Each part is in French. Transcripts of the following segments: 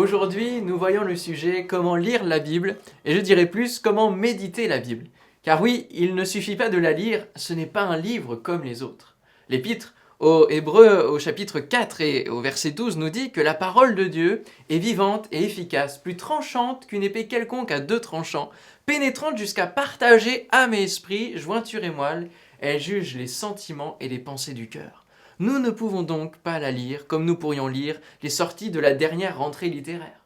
Aujourd'hui, nous voyons le sujet comment lire la Bible, et je dirais plus comment méditer la Bible. Car oui, il ne suffit pas de la lire, ce n'est pas un livre comme les autres. L'Épître aux Hébreux au chapitre 4 et au verset 12 nous dit que la parole de Dieu est vivante et efficace, plus tranchante qu'une épée quelconque à deux tranchants, pénétrante jusqu'à partager âme et esprit, jointure et moelle, elle juge les sentiments et les pensées du cœur. Nous ne pouvons donc pas la lire comme nous pourrions lire les sorties de la dernière rentrée littéraire.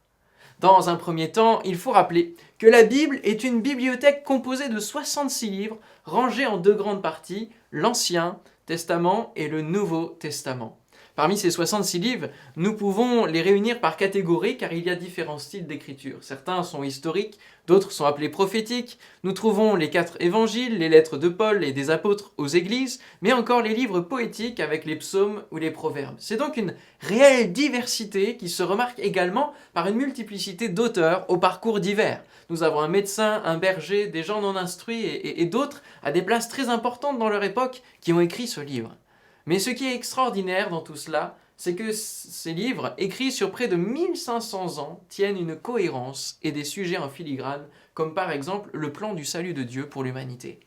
Dans un premier temps, il faut rappeler que la Bible est une bibliothèque composée de 66 livres rangés en deux grandes parties, l'Ancien Testament et le Nouveau Testament. Parmi ces 66 livres, nous pouvons les réunir par catégorie car il y a différents styles d'écriture. Certains sont historiques, d'autres sont appelés prophétiques. Nous trouvons les 4 évangiles, les lettres de Paul et des apôtres aux églises, mais encore les livres poétiques avec les psaumes ou les proverbes. C'est donc une réelle diversité qui se remarque également par une multiplicité d'auteurs au parcours divers. Nous avons un médecin, un berger, des gens non instruits et d'autres à des places très importantes dans leur époque qui ont écrit ce livre. Mais ce qui est extraordinaire dans tout cela, c'est que ces livres, écrits sur près de 1500 ans, tiennent une cohérence et des sujets en filigrane, comme par exemple le plan du salut de Dieu pour l'humanité.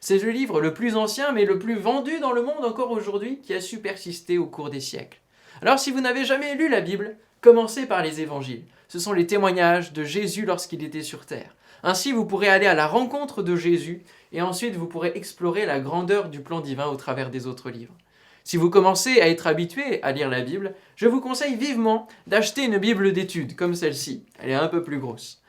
C'est le livre le plus ancien, mais le plus vendu dans le monde encore aujourd'hui, qui a su persister au cours des siècles. Alors si vous n'avez jamais lu la Bible, commencez par les évangiles. Ce sont les témoignages de Jésus lorsqu'il était sur terre. Ainsi, vous pourrez aller à la rencontre de Jésus, et ensuite vous pourrez explorer la grandeur du plan divin au travers des autres livres. Si vous commencez à être habitué à lire la Bible, je vous conseille vivement d'acheter une Bible d'études comme celle-ci. Elle est un peu plus grosse.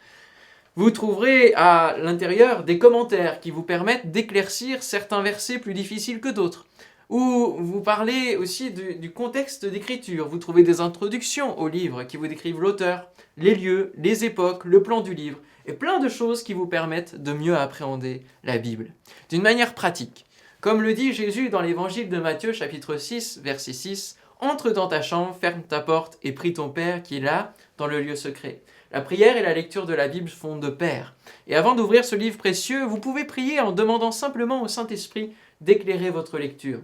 Vous trouverez à l'intérieur des commentaires qui vous permettent d'éclaircir certains versets plus difficiles que d'autres. Ou vous parlez aussi du contexte d'écriture. Vous trouvez des introductions aux livres qui vous décrivent l'auteur, les lieux, les époques, le plan du livre et plein de choses qui vous permettent de mieux appréhender la Bible. D'une manière pratique. Comme le dit Jésus dans l'évangile de Matthieu, chapitre 6, verset 6, « Entre dans ta chambre, ferme ta porte et prie ton Père qui est là, dans le lieu secret. » La prière et la lecture de la Bible font de pair. Et avant d'ouvrir ce livre précieux, vous pouvez prier en demandant simplement au Saint-Esprit d'éclairer votre lecture.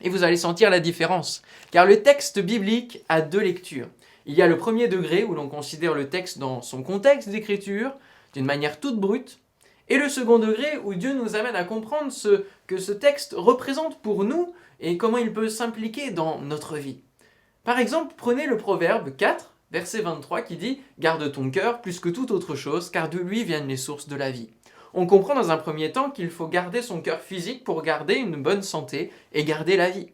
Et vous allez sentir la différence, car le texte biblique a deux lectures. Il y a le premier degré où l'on considère le texte dans son contexte d'écriture, d'une manière toute brute, et le second degré où Dieu nous amène à comprendre ce que ce texte représente pour nous et comment il peut s'impliquer dans notre vie. Par exemple, prenez le Proverbe 4, verset 23 qui dit « Garde ton cœur plus que toute autre chose, car de lui viennent les sources de la vie. » On comprend dans un premier temps qu'il faut garder son cœur physique pour garder une bonne santé et garder la vie.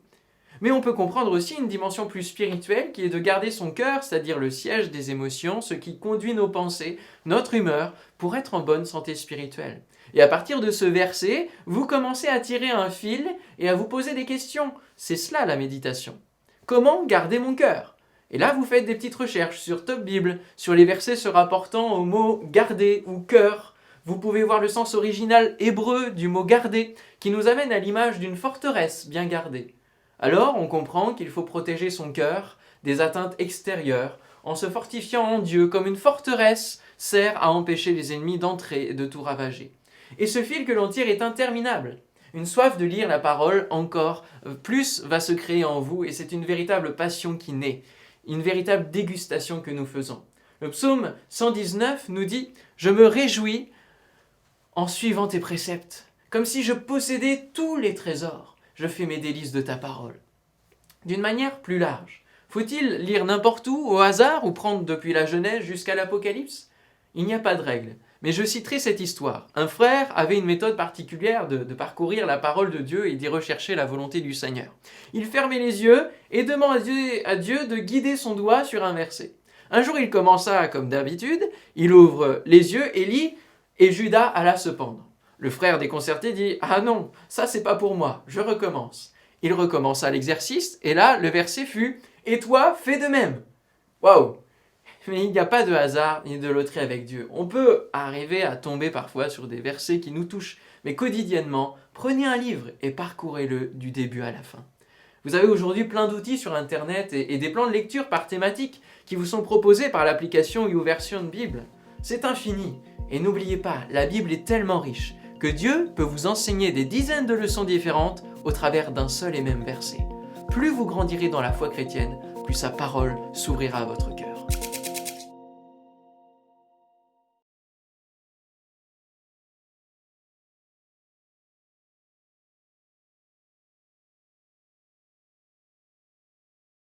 Mais on peut comprendre aussi une dimension plus spirituelle qui est de garder son cœur, c'est-à-dire le siège des émotions, ce qui conduit nos pensées, notre humeur, pour être en bonne santé spirituelle. Et à partir de ce verset, vous commencez à tirer un fil et à vous poser des questions. C'est cela la méditation. Comment garder mon cœur ? Et là, vous faites des petites recherches sur Top Bible, sur les versets se rapportant au mot « garder » ou « cœur ». Vous pouvez voir le sens original hébreu du mot « garder » qui nous amène à l'image d'une forteresse bien gardée. Alors, on comprend qu'il faut protéger son cœur des atteintes extérieures en se fortifiant en Dieu comme une forteresse sert à empêcher les ennemis d'entrer et de tout ravager. Et ce fil que l'on tire est interminable. Une soif de lire la parole encore plus va se créer en vous et c'est une véritable passion qui naît, une véritable dégustation que nous faisons. Le psaume 119 nous dit « Je me réjouis en suivant tes préceptes, comme si je possédais tous les trésors. Je fais mes délices de ta parole. » D'une manière plus large, faut-il lire n'importe où, au hasard, ou prendre depuis la Genèse jusqu'à l'Apocalypse ? Il n'y a pas de règle, mais je citerai cette histoire. Un frère avait une méthode particulière de parcourir la parole de Dieu et d'y rechercher la volonté du Seigneur. Il fermait les yeux et demandait à Dieu de guider son doigt sur un verset. Un jour, il commença comme d'habitude, il ouvre les yeux et lit « Et Judas alla se pendre ». Le frère déconcerté dit « Ah non, ça c'est pas pour moi, je recommence ». Il recommença l'exercice et là, le verset fut « Et toi, fais de même ». Waouh! Mais il n'y a pas de hasard ni de loterie avec Dieu. On peut arriver à tomber parfois sur des versets qui nous touchent, mais quotidiennement, prenez un livre et parcourez-le du début à la fin. Vous avez aujourd'hui plein d'outils sur Internet et des plans de lecture par thématique qui vous sont proposés par l'application YouVersion Bible. C'est infini. Et n'oubliez pas, la Bible est tellement riche que Dieu peut vous enseigner des dizaines de leçons différentes au travers d'un seul et même verset. Plus vous grandirez dans la foi chrétienne, plus sa parole s'ouvrira à votre cœur.